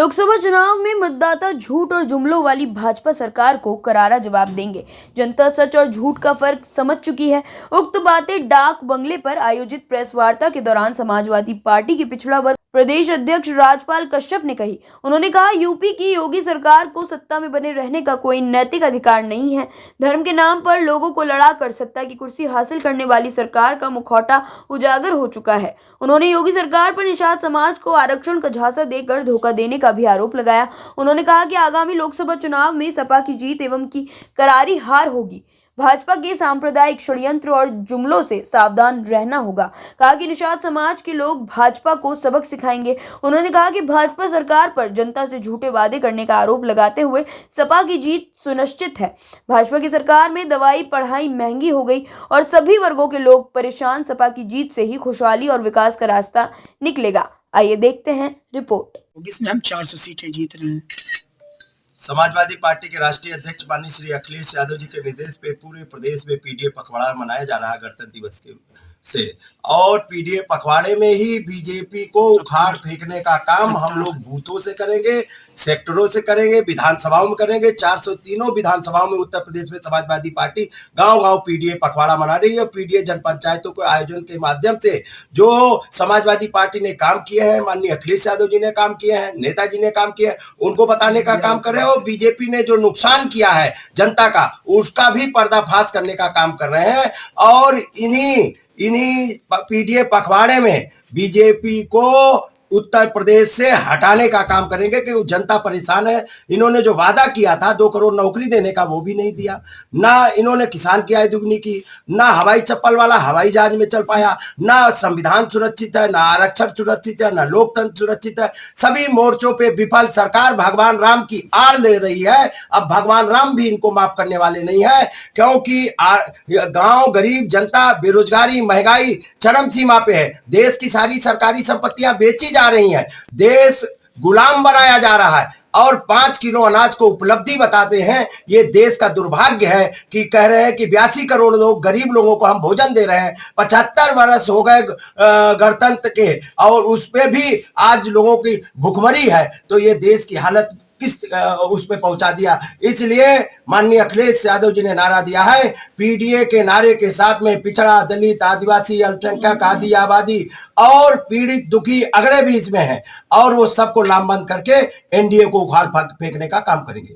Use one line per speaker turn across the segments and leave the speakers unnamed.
लोकसभा चुनाव में मतदाता झूठ और जुमलों वाली भाजपा सरकार को करारा जवाब देंगे। जनता सच और झूठ का फर्क समझ चुकी है। उक्त बातें डाक बंगले पर आयोजित प्रेस वार्ता के दौरान समाजवादी पार्टी के पिछड़ा वर्ग प्रदेश अध्यक्ष राजपाल कश्यप ने कही। उन्होंने कहा, यूपी की योगी सरकार को सत्ता में बने रहने का कोई नैतिक अधिकार नहीं है। धर्म के नाम पर लोगों को लड़ा कर सत्ता की कुर्सी हासिल करने वाली सरकार का मुखौटा उजागर हो चुका है। उन्होंने योगी सरकार पर निषाद समाज को आरक्षण का झांसा देकर धोखा देने का भी आरोप लगाया। उन्होंने कहा कि आगामी लोकसभा चुनाव में सपा की जीत एवं की करारी हार होगी। भाजपा के सांप्रदायिक षड्यंत्र और जुमलों से सावधान रहना होगा। कहा कि निषाद समाज के लोग भाजपा को सबक सिखाएंगे। उन्होंने कहा कि भाजपा सरकार पर जनता से झूठे वादे करने का आरोप लगाते हुए सपा की जीत सुनिश्चित है। भाजपा की सरकार में दवाई पढ़ाई महंगी हो गई और सभी वर्गों के लोग परेशान। सपा की जीत से ही खुशहाली और विकास का रास्ता निकलेगा। आइए देखते हैं रिपोर्ट।
इसमें हम 400 सीटें जीत रहे हैं।
समाजवादी पार्टी के राष्ट्रीय अध्यक्ष माननीय श्री अखिलेश यादव जी के निर्देश पे पूरे प्रदेश में पीडीए पखवाड़ा मनाया जा रहा है गणतंत्र दिवस के से, और पीडीए पखवाड़े में ही बीजेपी को उखाड़ फेंकने का काम हम लोग बूथों से करेंगे, सेक्टरों से करेंगे, विधानसभाओं में करेंगे। 403 विधानसभाओं में उत्तर प्रदेश में समाजवादी पार्टी गांव-गांव पीडीए पखवाड़ा मना रही है। पीडीए जन पंचायतों के आयोजन के माध्यम से जो समाजवादी पार्टी ने काम किए हैं, माननीय अखिलेश यादव जी ने काम किए हैं, नेताजी ने काम किया है, उनको बताने का काम कर रहे हैं। और बीजेपी ने जो नुकसान किया है जनता का, उसका भी पर्दाफाश करने का काम कर रहे हैं। और इन्हीं पीडीए पखवाड़े में बीजेपी को उत्तर प्रदेश से हटाने का काम करेंगे कि जनता परेशान है। इन्होंने जो वादा किया था 2 करोड़ नौकरी देने का, वो भी नहीं दिया। ना इन्होंने किसान की आय दुगनी की, ना हवाई चप्पल वाला हवाई जहाज में चल पाया, ना संविधान सुरक्षित है, ना आरक्षण सुरक्षित है, ना लोकतंत्र सुरक्षित है। सभी मोर्चों पे विफल सरकार भगवान राम की आड़ ले रही है। अब भगवान राम भी इनको माफ करने वाले नहीं है, क्योंकि गांव गरीब जनता, बेरोजगारी, महंगाई चरम सीमा पे है। देश की सारी सरकारी संपत्तियां बेची जा रही हैं, देश गुलाम बनाया जा रहा है और 5 किलो अनाज को उपलब्धि बताते हैं। ये देश का दुर्भाग्य है कि कह रहे हैं कि 82 करोड़ लोग गरीब लोगों को हम भोजन दे रहे हैं। 75 वर्ष हो गए गणतंत्र के और उस पे भी आज लोगों की भुखमरी है। तो ये देश की हालत किस उस पे पहुंचा दिया। इसलिए माननीय अखिलेश यादव जी ने नारा दिया है, पीडीए के नारे के साथ में पिछड़ा, दलित, आदिवासी, अल्पसंख्यक, आदि आबादी और पीड़ित दुखी अगड़े भी इसमें हैं, और वो सबको लामबंद करके एनडीए को उखाड़ फेंकने का काम करेंगे।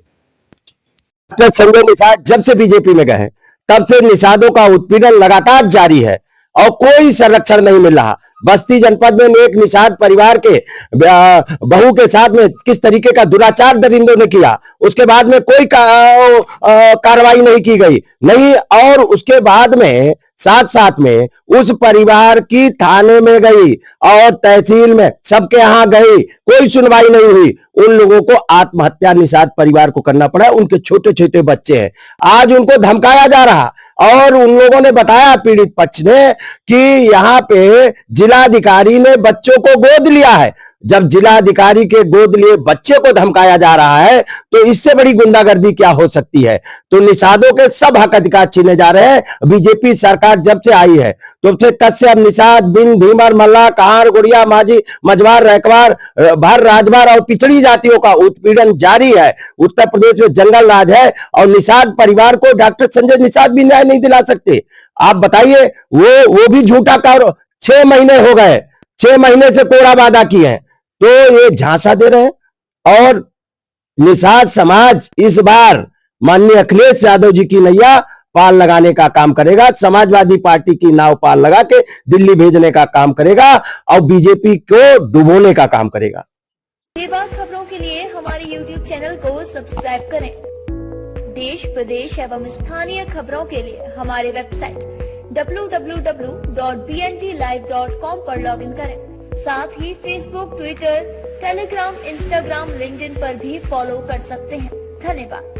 संजय निषाद जब से बीजेपी में गए तब से निषादों का उत्पीड़न लगातार जारी है और कोई संरक्षण नहीं मिल रहा। बस्ती जनपद में एक निषाद परिवार के बहू के साथ में किस तरीके का दुराचार दरिंदों ने किया, उसके बाद में कोई कार्रवाई नहीं की गई नहीं। और उसके बाद में साथ में उस परिवार की थाने में गई और तहसील में सबके यहां गई, कोई सुनवाई नहीं हुई। उन लोगों को आत्महत्या निषाद परिवार को करना पड़ा। उनके छोटे छोटे बच्चे हैं, आज उनको धमकाया जा रहा। और उन लोगों ने बताया, पीड़ित पक्ष ने, कि यहां पे जिलाधिकारी ने बच्चों को गोद लिया है। जब जिलाधिकारी के गोद लिए बच्चे को धमकाया जा रहा है तो इससे बड़ी गुंडागर्दी क्या हो सकती है। तो निषादों के सब हक अधिकार छीने जा रहे हैं। बीजेपी सरकार जब से आई है तो कश्यप, निषाद, बिंद, भीमर, मल्ला, कहार, गुड़िया, माझी, मझवार, रैकवार, भर, राजवार और पिछड़ी जातियों का उत्पीड़न जारी है। उत्तर प्रदेश में जंगल राज है और निषाद परिवार को डॉक्टर संजय निषाद भी न्याय नहीं दिला सकते। आप बताइए, वो भी झूठा कार्य। 6 महीने हो गए, 6 महीने से कोरा वादा किए हैं, तो ये झांसा दे रहे हैं। और निषाद समाज इस बार माननीय अखिलेश यादव जी की नैया पाल लगाने का काम करेगा। समाजवादी पार्टी की नाव पाल लगा के दिल्ली भेजने का काम करेगा और बीजेपी को डुबोने का काम करेगा।
बेबाक खबरों के लिए हमारे YouTube चैनल को सब्सक्राइब करें। देश, प्रदेश एवं स्थानीय खबरों के लिए हमारे वेबसाइट www.bntlive.com पर लॉगिन करें। साथ ही Facebook, Twitter, Telegram, Instagram, LinkedIn पर भी फॉलो कर सकते हैं। धन्यवाद।